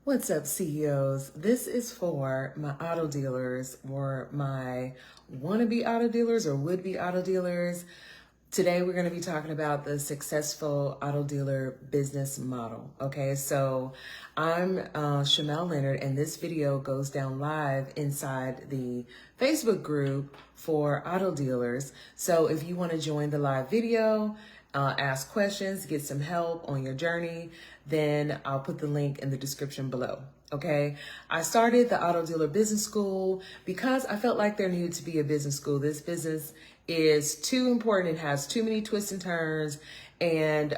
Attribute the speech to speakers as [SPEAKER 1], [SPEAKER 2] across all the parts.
[SPEAKER 1] What's up, CEOs? This is for my auto dealers or my wannabe auto dealers or would-be auto dealers. Today, we're going to be talking about the successful auto dealer business model. Okay, so I'm Shamel Leonard, and this video goes down live inside the Facebook group for auto dealers. So if you want to join the live video, ask questions, get some help on your journey, then I'll put the link in the description below. Okay, I started the Auto Dealer Business School because I felt like there needed to be a business school. This business is too important. It has too many twists and turns and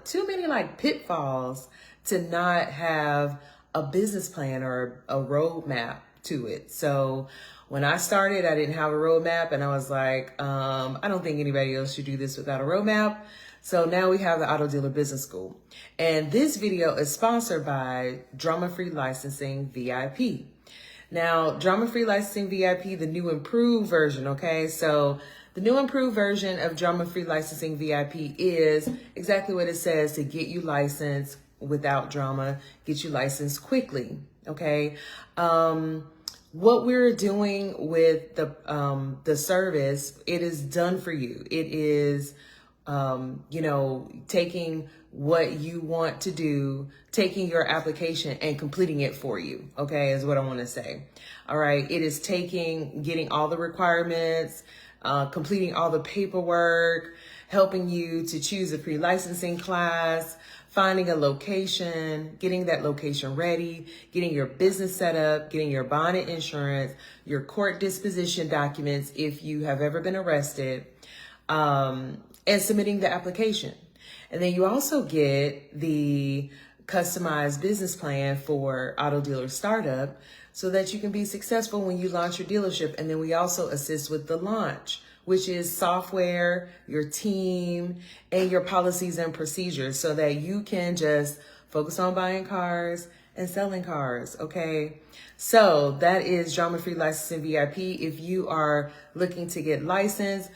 [SPEAKER 1] too many pitfalls to not have a business plan or a roadmap to it. So when I started, I didn't have a roadmap, and I was like, I don't think anybody else should do this without a roadmap. So now we have the Auto Dealer Business School. And this video is sponsored by Drama-Free Licensing VIP. Now, Drama-Free Licensing VIP, the new improved version, okay? So the new improved version of Drama-Free Licensing VIP is exactly what it says: to get you licensed without drama, get you licensed quickly, okay? What we're doing with the service, it is done for you. It is, taking what you want to do, taking your application and completing it for you, okay, is what I want to say. All right, it is getting all the requirements, completing all the paperwork, helping you to choose a pre-licensing class, finding a location, getting that location ready, getting your business set up, getting your bond and insurance, your court disposition documents if you have ever been arrested, and submitting the application. And then you also get the customized business plan for auto dealer startup so that you can be successful when you launch your dealership. And then we also assist with the launch, which is software, your team, and your policies and procedures so that you can just focus on buying cars and selling cars, okay? So that is Drama-Free Licensing VIP. If you are looking to get licensed,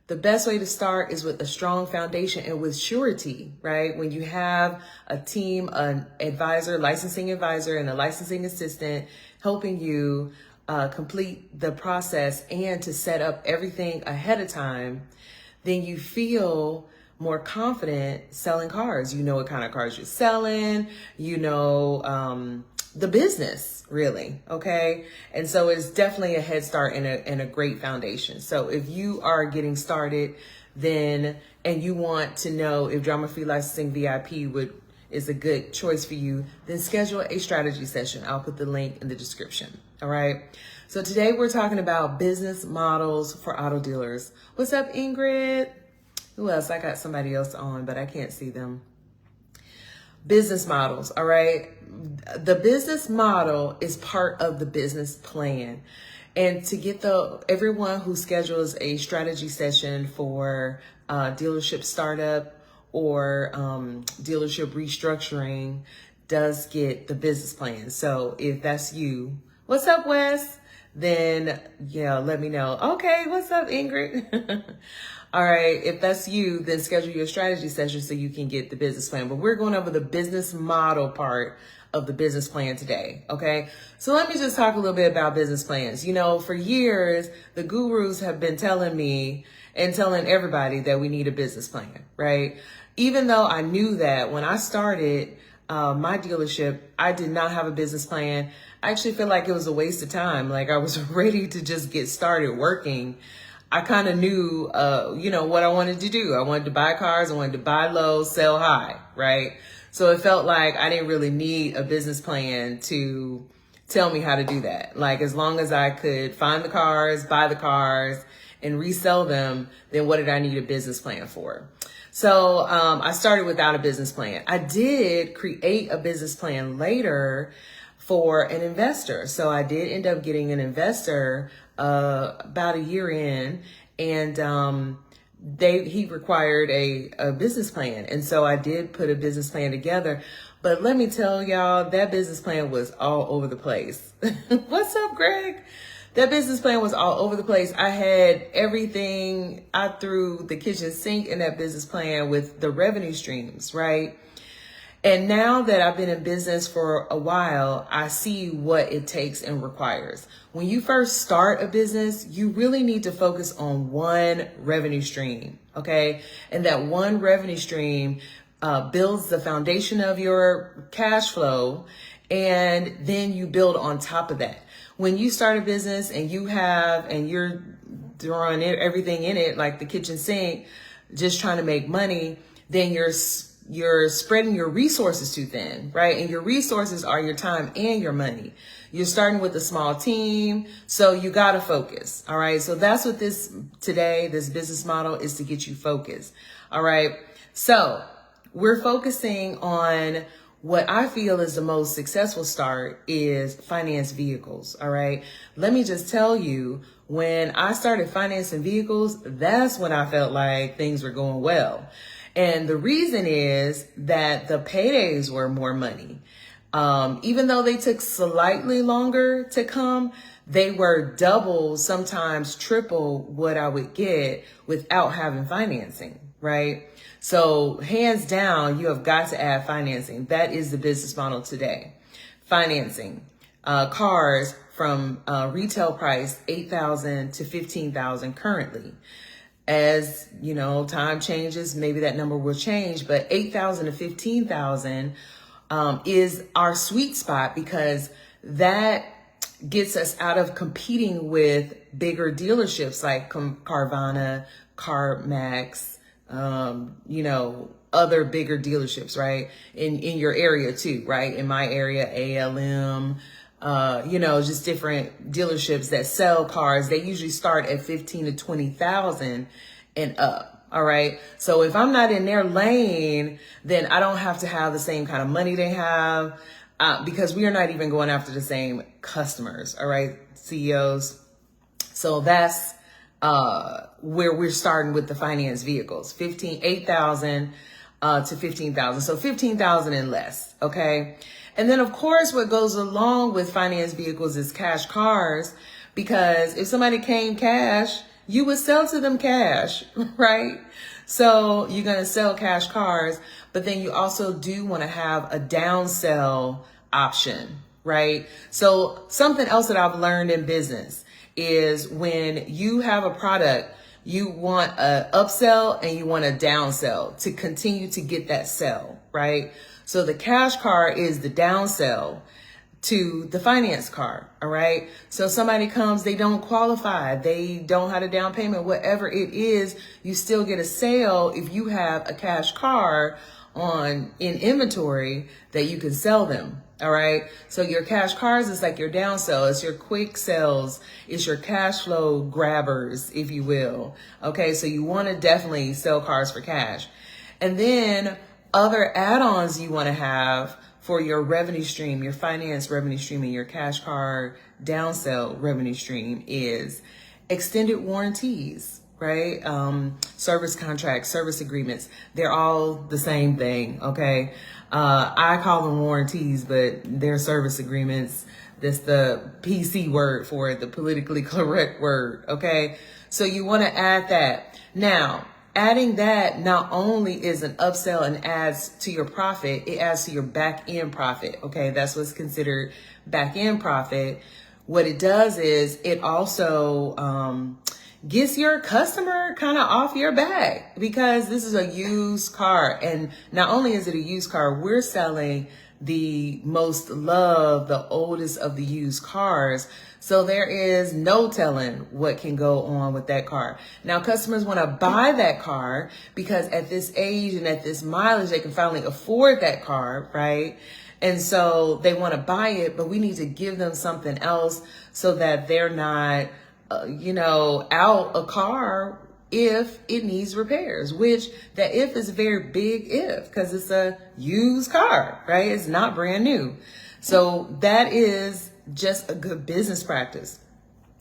[SPEAKER 1] the best way to start is with a strong foundation and with surety, right? When you have a team, an advisor, licensing advisor, and a licensing assistant helping you complete the process and to set up everything ahead of time, then you feel more confident selling cars. You know what kind of cars you're selling, you know the business, really, okay? And so it's definitely a head start and a great foundation. So if you are getting started and you want to know if Drama-Free Licensing VIP is a good choice for you, then schedule a strategy session. I'll put the link in the description, all right? So today we're talking about business models for auto dealers. What's up, Ingrid? Who else? I got somebody else on, but I can't see them. Business models, all right? The business model is part of the business plan. And to get everyone who schedules a strategy session for dealership startup or dealership restructuring does get the business plan. So if that's you, what's up, Wes? Then, yeah, let me know. Okay, what's up, Ingrid? All right, if that's you, then schedule your strategy session so you can get the business plan. But we're going over the business model part of the business plan today, okay? So let me just talk a little bit about business plans. You know, for years, the gurus have been telling me and telling everybody that we need a business plan, right? Even though I knew that when I started my dealership, I did not have a business plan. I actually feel like it was a waste of time. Like I was ready to just get started working. I kind of knew, what I wanted to do. I wanted to buy cars. I wanted to buy low, sell high, right? So it felt like I didn't really need a business plan to tell me how to do that. Like as long as I could find the cars, buy the cars, and resell them, then what did I need a business plan for? So I started without a business plan. I did create a business plan later for an investor. So I did end up getting an investor about a year in, and he required a business plan. And so I did put a business plan together. But let me tell y'all, that business plan was all over the place. What's up, Greg? That business plan was all over the place. I had everything. I threw the kitchen sink in that business plan with the revenue streams, right? And now that I've been in business for a while, I see what it takes and requires. When you first start a business, you really need to focus on one revenue stream, okay? And that one revenue stream builds the foundation of your cash flow, and then you build on top of that. When you start a business and you're throwing everything in it, like the kitchen sink, just trying to make money, then you're spreading your resources too thin, right? And your resources are your time and your money. You're starting with a small team, so you got to focus. All right. So that's what this business model is, to get you focused. All right. So we're focusing on what I feel is the most successful start is finance vehicles. All right. Let me just tell you, when I started financing vehicles, that's when I felt like things were going well. And the reason is that the paydays were more money. Even though they took slightly longer to come, they were double, sometimes triple what I would get without having financing, right? So hands down, you have got to add financing. That is the business model today. Financing, cars from retail price $8,000 to $15,000 currently. As you know, time changes, maybe that number will change, but $8,000 to $15,000 is our sweet spot, because that gets us out of competing with bigger dealerships like Carvana, CarMax, other bigger dealerships, right? In your area too, right? In my area, ALM, just different dealerships that sell cars. They usually start at 15 to 20,000 and up. All right. So if I'm not in their lane, then I don't have to have the same kind of money they have, because we are not even going after the same customers. All right, CEOs. So that's where we're starting with the finance vehicles, $8,000 to $15,000. So $15,000 and less. Okay. And then of course, what goes along with finance vehicles is cash cars, because if somebody came cash, you would sell to them cash, right? So you're going to sell cash cars, but then you also do want to have a down sell option, right? So something else that I've learned in business is when you have a product, you want a upsell and you want a downsell to continue to get that sell, right? So the cash car is the downsell to the finance car. All right. So somebody comes, they don't qualify, they don't have a down payment, whatever it is, you still get a sale if you have a cash car in inventory that you can sell them. All right. So your cash cars is like your down sell. It's your quick sales. It's your cash flow grabbers, if you will. Okay. So you want to definitely sell cars for cash. And then other add-ons you want to have for your revenue stream, your finance revenue stream, and your cash card downsell revenue stream is extended warranties, right? Service contracts, service agreements. They're all the same thing, okay? I call them warranties, but they're service agreements. That's the PC word for it, the politically correct word, okay? So you want to add that. Now, adding that not only is an upsell and adds to your profit, it adds to your back end profit. Okay, that's what's considered back end profit. What it does is it also gets your customer kind of off your back, because this is a used car. And not only is it a used car, we're selling the most loved, the oldest of the used cars. So there is no telling what can go on with that car. Now, customers want to buy that car because at this age and at this mileage, they can finally afford that car, right? And so they want to buy it, but we need to give them something else so that they're not, out a car if it needs repairs, which that if is a very big if, because it's a used car, right? It's not brand new. So that is just a good business practice.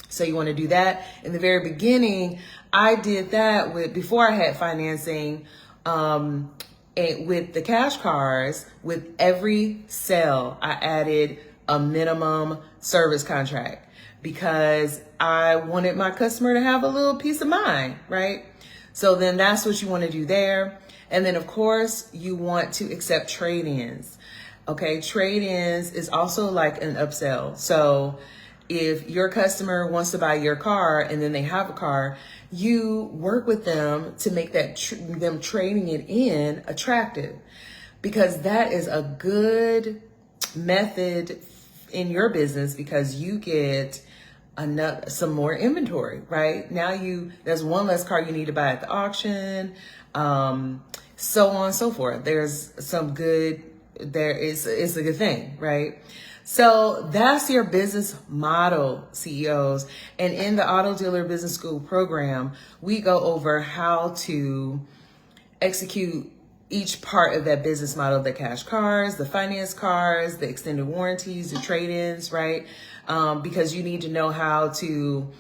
[SPEAKER 1] So you want to do that. In the very beginning, I did that before I had financing, with the cash cars. With every sale, I added a minimum service contract, because I wanted my customer to have a little peace of mind, right? So then that's what you want to do there. And then of course you want to accept trade-ins. Okay, trade-ins is also like an upsell. So if your customer wants to buy your car and then they have a car, you work with them to make that them trading it in attractive, because that is a good method in your business, because you get some more inventory, right? Now there's one less car you need to buy at the auction, so on and so forth. It's a good thing, right? So that's your business model, CEOs. And in the Auto Dealer Business School program, we go over how to execute each part of that business model: the cash cars, the finance cars, the extended warranties, the trade-ins, right? Because you need to know how to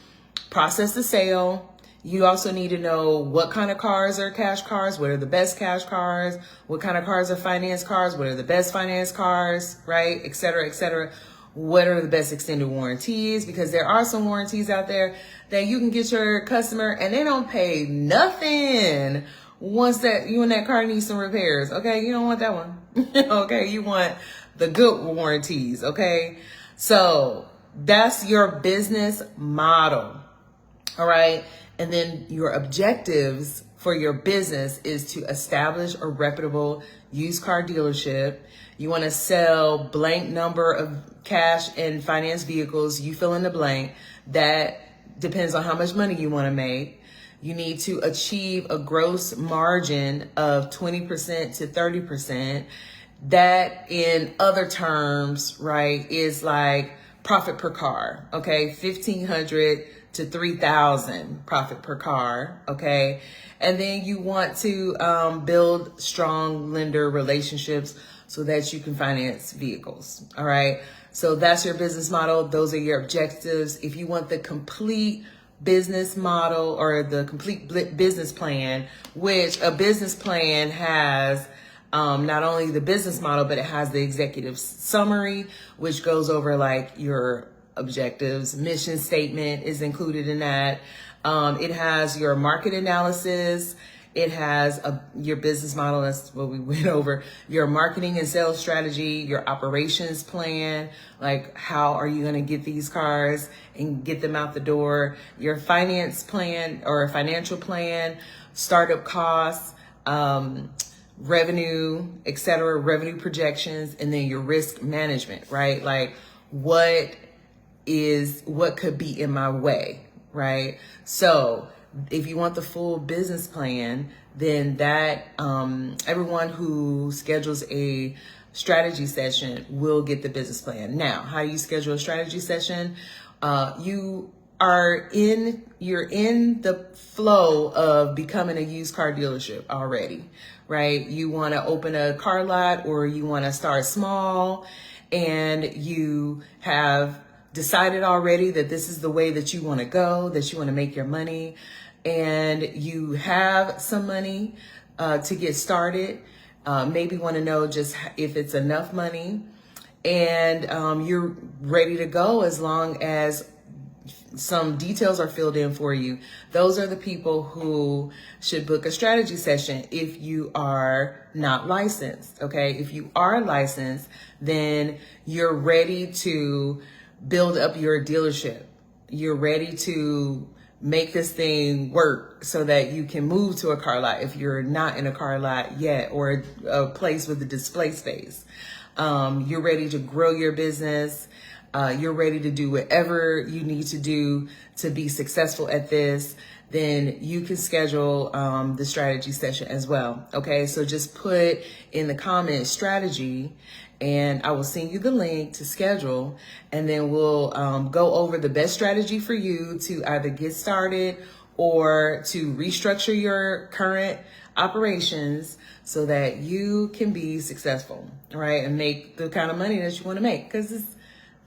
[SPEAKER 1] process the sale. You also need to know what kind of cars are cash cars, what are the best cash cars, what kind of cars are finance cars, what are the best finance cars, right? Et cetera, et cetera. What are the best extended warranties? Because there are some warranties out there that you can get your customer and they don't pay nothing once that you and that car needs some repairs. Okay, you don't want that one. Okay, you want the good warranties. Okay, so that's your business model. All right. And then your objectives for your business is to establish a reputable used car dealership. You want to sell blank number of cash and finance vehicles. You fill in the blank. That depends on how much money you want to make. You need to achieve a gross margin of 20% to 30%. That, in other terms, right, is like profit per car. Okay, 1,500 to 3,000 profit per car. Okay. And then you want to build strong lender relationships so that you can finance vehicles. All right. So that's your business model. Those are your objectives. If you want the complete business model or the complete business plan, which a business plan has not only the business model, but it has the executive summary, which goes over like your objectives. Mission statement is included in that. It has your market analysis. It has your business model. That's what we went over. Your marketing and sales strategy, your operations plan, like how are you going to get these cars and get them out the door, your finance plan or financial plan, startup costs, revenue, etc., revenue projections, and then your risk management, right? Like what could be in my way, right? So if you want the full business plan, then that everyone who schedules a strategy session will get the business plan. Now, how do you schedule a strategy session? You're in the flow of becoming a used car dealership already, right? You want to open a car lot, or you want to start small, and you have decided already that this is the way that you want to go, that you want to make your money, and you have some money to get started. Maybe want to know just if it's enough money, and you're ready to go as long as some details are filled in for you. Those are the people who should book a strategy session if you are not licensed. Okay. If you are licensed, then you're ready to build up your dealership. You're ready to make this thing work so that you can move to a car lot if you're not in a car lot yet, or a place with a display space. You're ready to grow your business. You're ready to do whatever you need to do to be successful at this. Then you can schedule the strategy session as well. Okay, so just put in the comments strategy, and I will send you the link to schedule, and then we'll go over the best strategy for you to either get started or to restructure your current operations so that you can be successful, right? And make the kind of money that you want to make, because this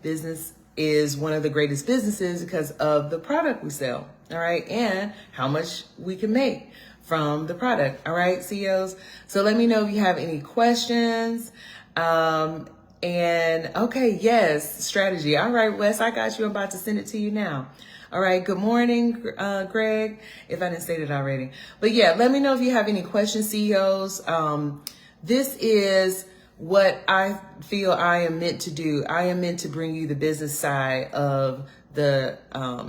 [SPEAKER 1] business is one of the greatest businesses because of the product we sell, all right? And how much we can make from the product, all right, CEOs? So let me know if you have any questions. And okay, yes, strategy. All right, Wes, I got you. I'm about to send it to you now. All right. Good morning, Greg, if I didn't say it already. But yeah, let me know if you have any questions, CEOs. This is what I feel I am meant to do. I am meant to bring you the business side of the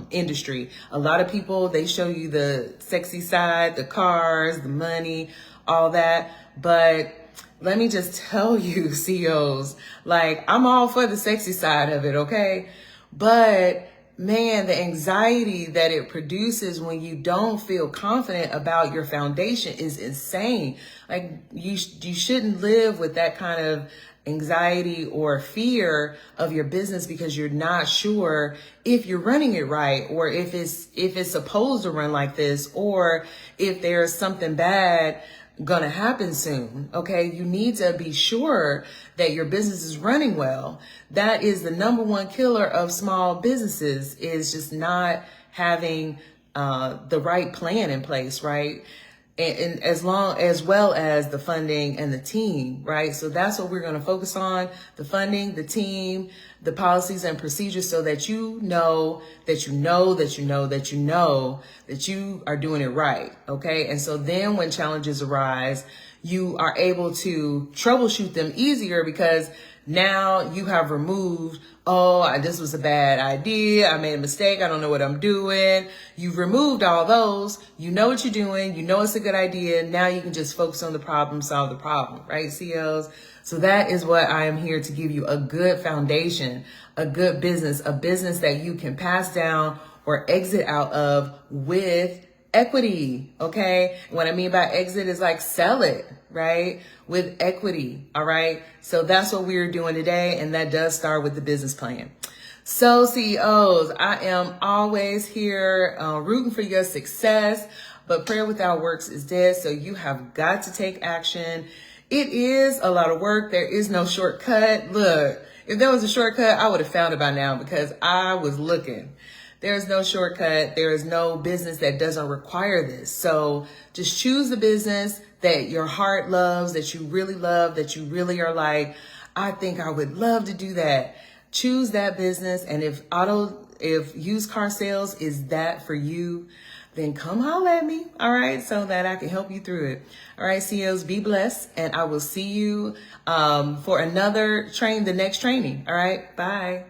[SPEAKER 1] industry. A lot of people, they show you the sexy side, the cars, the money, all that. But let me just tell you, CEOs, like, I'm all for the sexy side of it, okay? But man, the anxiety that it produces when you don't feel confident about your foundation is insane. Like, you shouldn't live with that kind of anxiety or fear of your business because you're not sure if you're running it right, or if it's supposed to run like this, or if there's something bad gonna happen soon. Okay, you need to be sure that your business is running well. That is the number one killer of small businesses, is just not having the right plan in place, right? And as well as the funding and the team, right? So that's what we're going to focus on: the funding, the team, the policies and procedures, so that you know that you are doing it right. Okay. And so then when challenges arise, you are able to troubleshoot them easier, because now you have removed, this was a bad idea, I made a mistake, I don't know what I'm doing. You've removed all those. You know what you're doing. You know it's a good idea. Now you can just focus on the problem, solve the problem, right, CEOs? So that is what I am here to give you: a good foundation, a good business, a business that you can pass down or exit out of with equity, okay? What I mean by exit is like sell it, right? With equity, all right? So that's what we're doing today, and that does start with the business plan. So CEOs, I am always here rooting for your success, but prayer without works is dead, so you have got to take action. It is a lot of work. There is no shortcut. Look, if there was a shortcut, I would have found it by now, because I was looking. There is no shortcut. There is no business that doesn't require this. So just choose the business that your heart loves, that you really love, that you really are like, I think I would love to do that. Choose that business. And if used car sales is that for you, then come holler at me, all right, so that I can help you through it. All right, CEOs, be blessed, and I will see you for the next training. All right, bye.